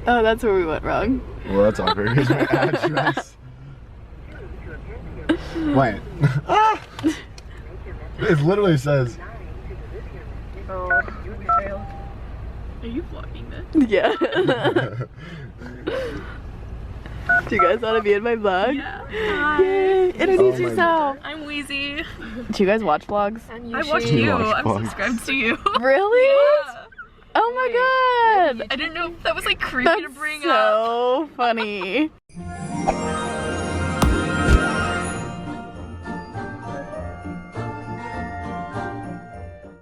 Oh, that's where we went wrong. Well, that's awkward. Here's my address. Wait. It literally says. Oh, you failed. Are you vlogging this? Yeah. Do you guys want to be in my vlog? Yeah. Yay! Introduce yourself. I'm Wheezy. Do you guys watch vlogs? I watched you. I'm vlogs? subscribed to you. Really? Yeah. Oh my god! I didn't know if that was like creepy That's to bring up. so funny.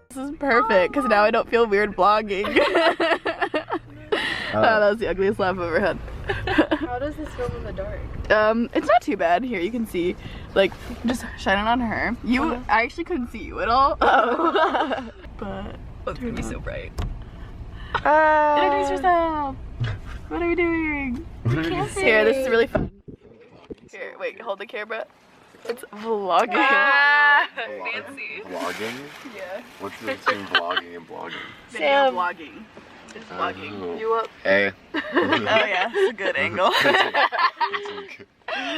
This is perfect because now I don't feel weird vlogging. Oh, that was the ugliest laugh I've ever had. How does this film in the dark? It's not too bad. Here, you can see, like, just shining on her. I actually couldn't see you at all. Oh. But It's gonna be so bright. introduce yourself. What are we doing? Here, this is really fun. Here, wait, hold the camera. It's vlogging. Fancy. Vlogging? Yeah. What's the between vlogging and blogging? Video vlogging. It's vlogging. Oh. You up? Hey. Oh yeah, it's a good angle.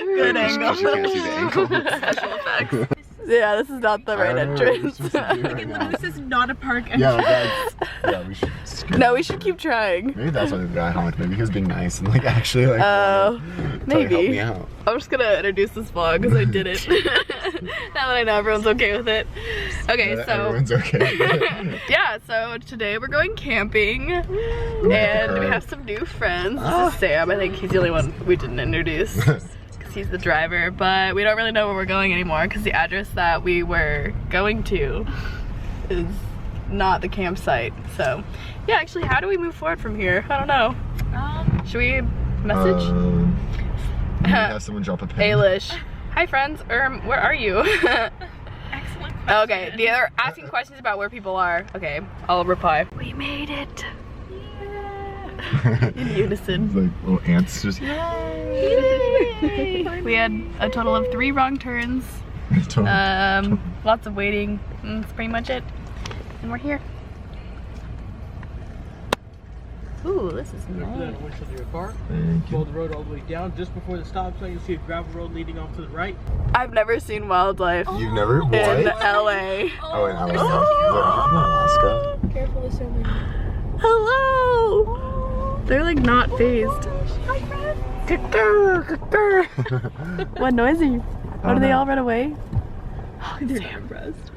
Good angle. You can't see the angle. Special effects. Yeah, this is not the right entrance. This is not a park Yeah, entrance. we should. No, we should keep trying. Maybe that's why the guy honked. Maybe he was being nice and like actually like. Oh, maybe. Help me out. I'm just gonna introduce this vlog because I did it. Now that I know everyone's okay with it. Okay, so Everyone's okay. yeah, so today we're going camping and we have some new friends. This is Sam. I think he's the only one we didn't introduce because he's the driver, but we don't really know where we're going anymore because the address that we were going to is not the campsite. So yeah, actually, how do we move forward from here? I don't know. Should we message? Have someone drop a pin. Ailish. Hi friends, where are you? Excellent question. Okay, they're asking questions about where people are. Okay, I'll reply. We made it. In unison. It's like little ants just. Yay! We had a total of 3 wrong turns. Lots of waiting. That's pretty much it. And we're here. Ooh, this is nice. Put that windshield of your car. Thank Follow you. the road all the way down. Just before the stop sign, you'll see a gravel road leading off to the right. I've never seen wildlife You've never in what? LA. Oh, in they're Alaska. so Alaska. Careful, there's so many. Hello! They're like not phased. What noise are you? Why do they all run away? Oh, they're not impressed.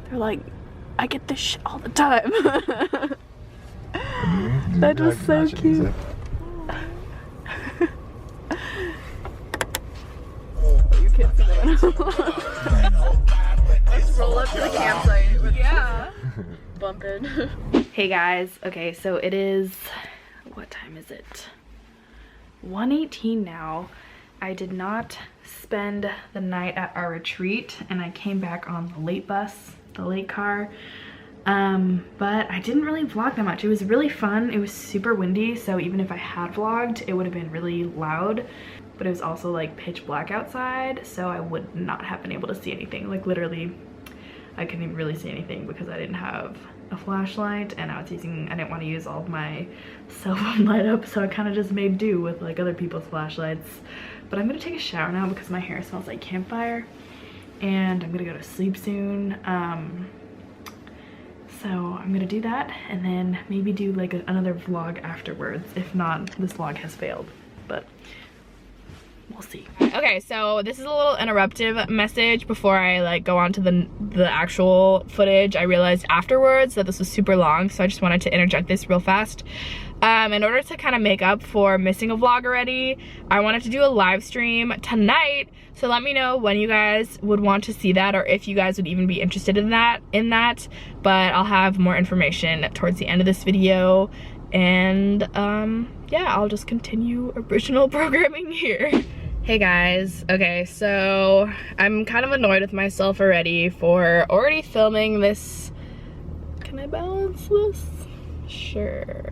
They're like, I get this shit all the time. That was so cute. You can't see them. Let's roll up to the campsite. Yeah. Bumping. Hey guys, okay, so it is, what time is it? 1:18 now. I did not spend the night at our retreat and I came back on the late bus, the late car. But I didn't really vlog that much. It was really fun. It was super windy, so even if I had vlogged, it would have been really loud. But it was also like pitch black outside, so I would not have been able to see anything. Like literally, I couldn't even really see anything because I didn't have a flashlight and I didn't want to use all of my cell phone light up, so I kind of just made do with like other people's flashlights. But I'm gonna take a shower now because my hair smells like campfire and I'm gonna go to sleep soon. So I'm gonna do that and then maybe do like another vlog afterwards. If not, this vlog has failed, but we'll see. Okay, so this is a little interruptive message before I like go on to the actual footage. I realized afterwards that this was super long, so I just wanted to interject this real fast. In order to kind of make up for missing a vlog already, I wanted to do a live stream tonight. So let me know when you guys would want to see that or if you guys would even be interested in that. But I'll have more information towards the end of this video. And yeah, I'll just continue original programming here. Hey guys, okay, so I'm kind of annoyed with myself already for already filming this. Can I balance this? Sure.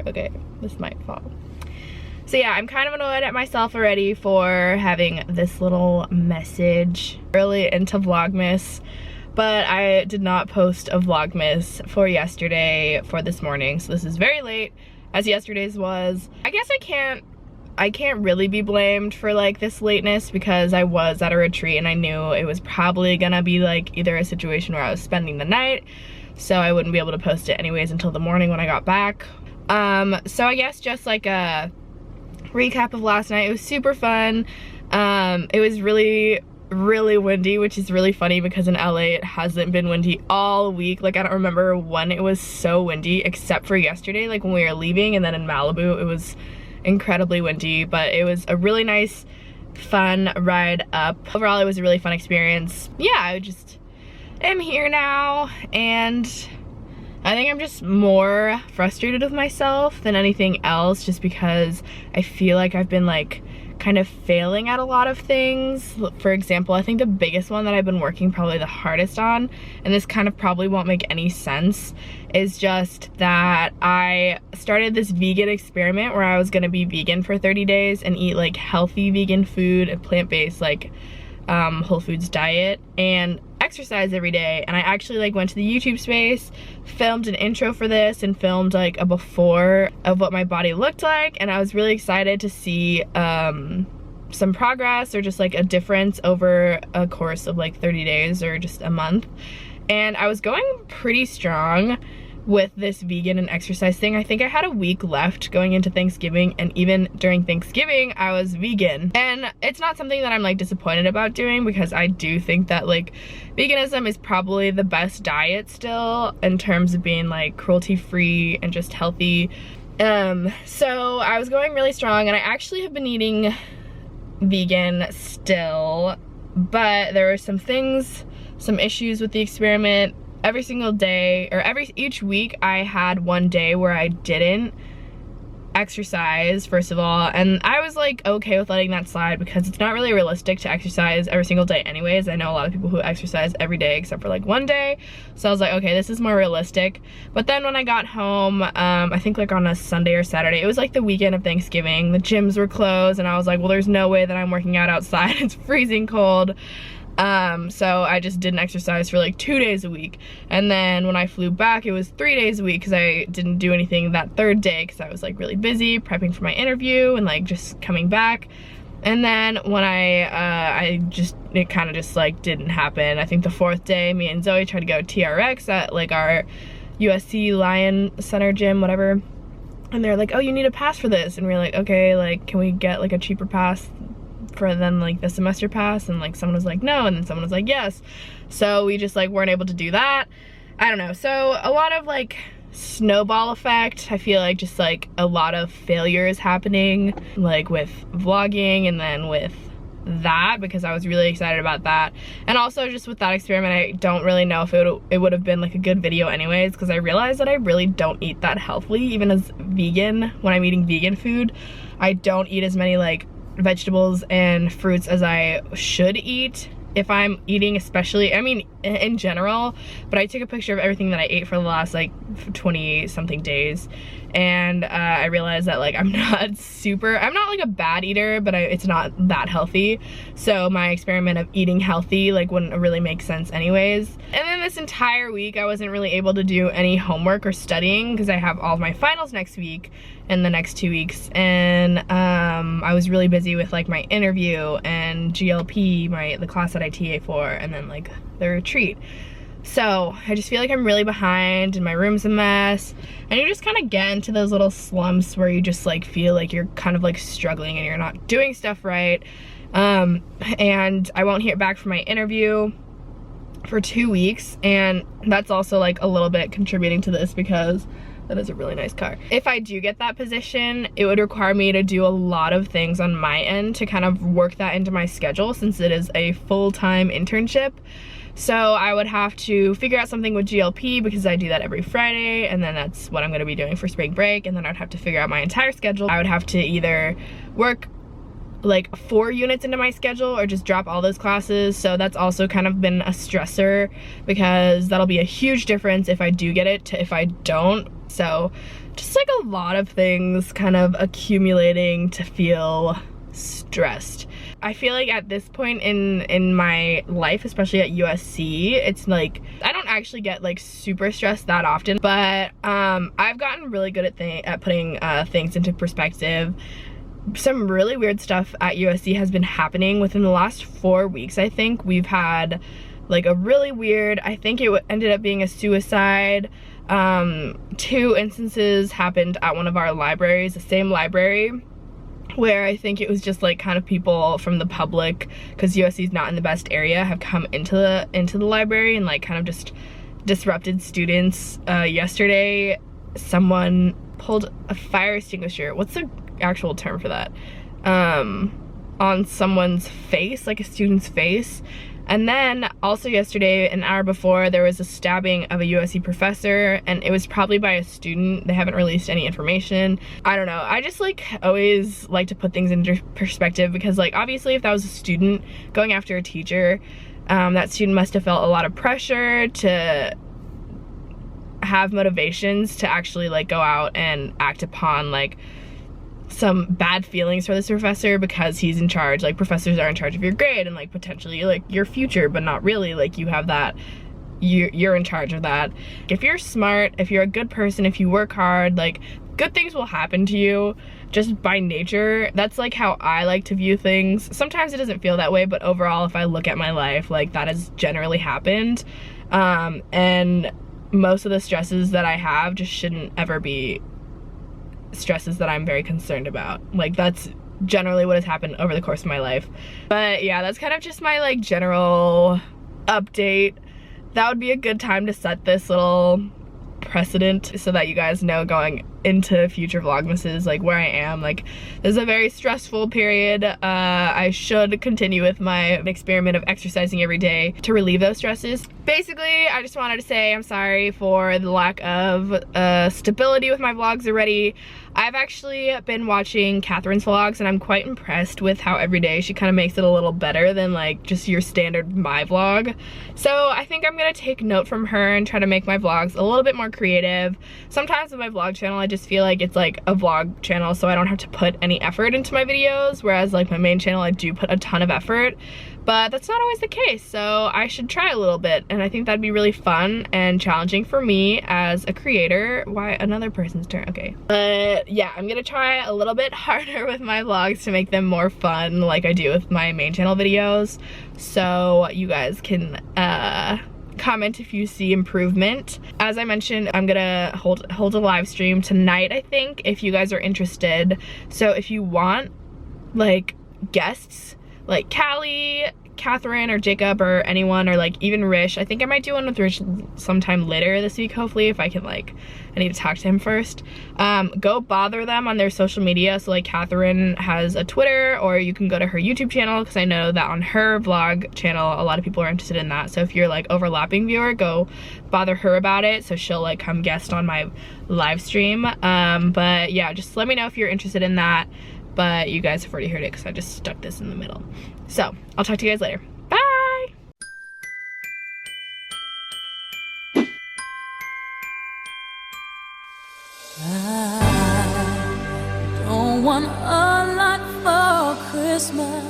Okay, this might fall. So yeah, I'm kind of annoyed at myself already for having this little message early into Vlogmas, but I did not post a Vlogmas for yesterday for this morning, so this is very late. as yesterday's was. I guess I can't really be blamed for like this lateness because I was at a retreat and I knew it was probably gonna be like either a situation where I was spending the night, so I wouldn't be able to post it anyways until the morning when I got back. So I guess just like a recap of last night. It was super fun. It was really windy, which is really funny because in LA it hasn't been windy all week. Like I don't remember when it was so windy except for yesterday, like when we were leaving, and then in Malibu it was incredibly windy, but it was a really nice fun ride up. Overall it was a really fun experience. Yeah, I just am here now, and I think I'm just more frustrated with myself than anything else, just because I feel like I've been like kind of failing at a lot of things. For example, I think the biggest one that I've been working probably the hardest on, and this kind of probably won't make any sense, is just that I started this vegan experiment where I was gonna be vegan for 30 days and eat like healthy vegan food and plant-based like whole foods diet and exercise every day. And I actually like went to the YouTube space, filmed an intro for this, and filmed like a before of what my body looked like, and I was really excited to see some progress or just like a difference over a course of like 30 days or just a month. And I was going pretty strong with this vegan and exercise thing. I think I had a week left going into Thanksgiving, and even during Thanksgiving I was vegan. And it's not something that I'm like disappointed about doing, because I do think that like veganism is probably the best diet still in terms of being like cruelty free and just healthy. So I was going really strong, and I actually have been eating vegan still, but there were some issues with the experiment. Every single day, or each week, I had one day where I didn't exercise, first of all, and I was like okay with letting that slide because it's not really realistic to exercise every single day anyways. I know a lot of people who exercise every day except for like one day, so I was like, okay, this is more realistic. But then when I got home, I think like on a Sunday or Saturday, it was like the weekend of Thanksgiving, the gyms were closed, and I was like, well, there's no way that I'm working out outside. It's freezing cold. So I just didn't exercise for like 2 days a week. And then when I flew back, it was 3 days a week because I didn't do anything that third day because I was like really busy prepping for my interview and like just coming back. And then when it kind of just like didn't happen. I think the fourth day, me and Zoe tried to go TRX at like our USC Lion Center gym, whatever. And they're like, oh, you need a pass for this. And we were like, okay, like, can we get like a cheaper pass for than like the semester pass? And like someone was like no, and then someone was like yes. So we just like weren't able to do that. I don't know, so a lot of like snowball effect. I feel like just like a lot of failures happening, like with vlogging and then with that, because I was really excited about that. And also just with that experiment, I don't really know if it would have been like a good video anyways, because I realized that I really don't eat that healthily. Even as vegan, when I'm eating vegan food, I don't eat as many like vegetables and fruits as I should eat if I'm eating, especially, I mean in general, but I took a picture of everything that I ate for the last like 20 something days, and I realized that like I'm not like a bad eater, but it's not that healthy. So my experiment of eating healthy like wouldn't really make sense anyways. And then this entire week I wasn't really able to do any homework or studying because I have all of my finals next week and the next 2 weeks, and I was really busy with like my interview and GLP, the class that I TA for, and then like the retreat. So I just feel like I'm really behind and my room's a mess, and you just kind of get into those little slumps where you just like feel like you're kind of like struggling and you're not doing stuff right. And I won't hear back from my interview for 2 weeks, and that's also like a little bit contributing to this because that is a really nice car. If I do get that position, it would require me to do a lot of things on my end to kind of work that into my schedule, since it is a full-time internship. So I would have to figure out something with GLP because I do that every Friday, and then that's what I'm gonna be doing for spring break, and then I'd have to figure out my entire schedule. I would have to either work like 4 units into my schedule or just drop all those classes. So that's also kind of been a stressor because that'll be a huge difference if I do get it to if I don't. So just like a lot of things kind of accumulating to feel stressed. I feel like at this point in my life, especially at USC, it's like I don't actually get like super stressed that often, but I've gotten really good at putting things into perspective. Some really weird stuff at USC has been happening within the last 4 weeks. I think we've had like a really weird, I think it ended up being a suicide. 2 instances happened at one of our libraries, the same library, where I think it was just like kind of people from the public, because USC is not in the best area, have come into the library and like kind of just disrupted students. Yesterday, someone pulled a fire extinguisher, what's the actual term for that, on someone's face, like a student's face. And then also yesterday, an hour before, there was a stabbing of a USC professor, and it was probably by a student. They haven't released any information. I don't know. I just like always like to put things into perspective, because like obviously if that was a student going after a teacher, that student must have felt a lot of pressure to have motivations to actually like go out and act upon like some bad feelings for this professor, because he's in charge. Like professors are in charge of your grade and like potentially like your future, but not really. Like you have that, you're in charge of that. If you're smart, if you're a good person, if you work hard, like good things will happen to you just by nature. That's like how I like to view things. Sometimes it doesn't feel that way, but overall, if I look at my life, like that has generally happened. And most of the stresses that I have just shouldn't ever be stresses that I'm very concerned about. Like that's generally what has happened over the course of my life. But yeah, that's kind of just my like general update. That would be a good time to set this little precedent so that you guys know going into future vlogmases like where I am. Like this is a very stressful period. I should continue with my experiment of exercising every day to relieve those stresses. Basically, I just wanted to say I'm sorry for the lack of stability with my vlogs already. I've actually been watching Catherine's vlogs, and I'm quite impressed with how every day she kind of makes it a little better than like just your standard my vlog. So I think I'm gonna take note from her and try to make my vlogs a little bit more creative. Sometimes with my vlog channel, I just feel like it's like a vlog channel, so I don't have to put any effort into my videos, whereas like my main channel, I do put a ton of effort. But that's not always the case, so I should try a little bit, and I think that'd be really fun and challenging for me as a creator. Why another person's turn? Okay. But yeah, I'm gonna try a little bit harder with my vlogs to make them more fun like I do with my main channel videos, so you guys can comment if you see improvement. As I mentioned, I'm gonna hold a live stream tonight, I think, if you guys are interested. So if you want like guests, like Callie, Catherine, or Jacob, or anyone, or like even Rish. I think I might do one with Rish sometime later this week, hopefully, if I can like, I need to talk to him first. Go bother them on their social media. So like Catherine has a Twitter, or you can go to her YouTube channel, because I know that on her vlog channel, a lot of people are interested in that. So if you're like overlapping viewer, go bother her about it, so she'll like come guest on my live stream. But yeah, just let me know if you're interested in that. But you guys have already heard it because I just stuck this in the middle. So I'll talk to you guys later. Bye! I don't want a lot for Christmas.